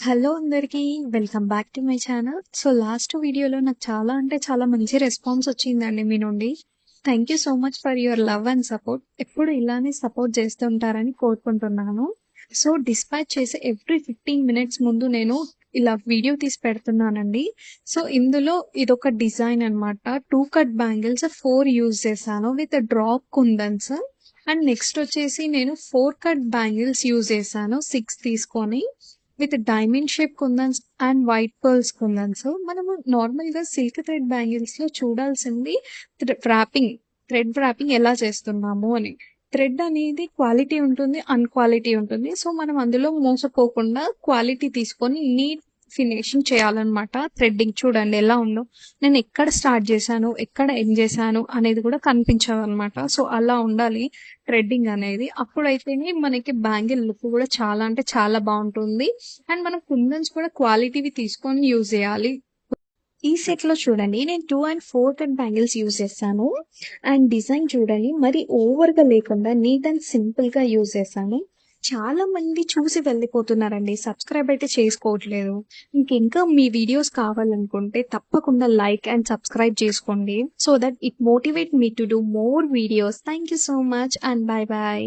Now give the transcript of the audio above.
Hello అందరికీ. Welcome back to my channel. So last వీడియోలో నాకు చాలా అంటే చాలా మంచి రెస్పాన్స్ వచ్చిందండి మీ నుండి. Thank you so much for your love and support. ఎప్పుడు ఇలానే సపోర్ట్ చేస్తుంటారని కోరుకుంటున్నాను. సో డిస్పాచ్ చేసే ఎవ్రీ 15 మినిట్స్ ముందు నేను ఇలా వీడియో తీసి పెడుతున్నానండి. సో ఇందులో ఇదొక డిజైన్ అన్నమాట. 2 కట్ బ్యాంగిల్స్ 4 యూజ్ చేశాను with drop kundans. And next వచ్చేసి నేను 4 కట్ బ్యాంగిల్స్ యూజ్ చేశాను 6 తీసుకొని with diamond shape kundans and white pearls kundans. మనము నార్మల్గా సిల్క్ థ్రెడ్ బ్యాంగిల్స్ లో చూడాల్సింది థ్రెడ్ వ్రాపింగ్ ఎలా చేస్తున్నాము అని. థ్రెడ్ అనేది క్వాలిటీ ఉంటుంది, అన్క్వాలిటీ ఉంటుంది. సో మనం అందులో మోసపోకుండా క్వాలిటీ తీసుకొని నీట్ ఫినిషింగ్ చేయాలన్నమాట. థ్రెడ్డింగ్ చూడండి ఎలా ఉందో, నేను ఎక్కడ స్టార్ట్ చేశాను ఎక్కడ ఎండ్ చేశాను అనేది కూడా కనిపించదన్నమాట. సో అలా ఉండాలి థ్రెడ్డింగ్ అనేది. అప్పుడైతేనే మనకి బ్యాంగిల్ లుక్ కూడా చాలా అంటే చాలా బాగుంటుంది. అండ్ మనం కుందన్స్ కూడా క్వాలిటీవి తీసుకొని యూజ్ చేయాలి. ఈ సెట్ లో చూడండి నేను 2 అండ్ 4 కట్ బ్యాంగిల్స్ యూజ్ చేశాను. అండ్ డిజైన్ చూడండి మరి ఓవర్ గా లేకుండా నీట్ అండ్ సింపుల్ గా యూజ్ చేశాను. చాలా మంది చూసి వెళ్ళిపోతున్నారండి, సబ్స్క్రైబ్ అయితే చేసుకోవట్లేదు. ఇంకా మీ వీడియోస్ కావాలనుకుంటే తప్పకుండా లైక్ అండ్ సబ్స్క్రైబ్ చేసుకోండి. So that it motivate me to do more videos. Thank you so much and bye bye.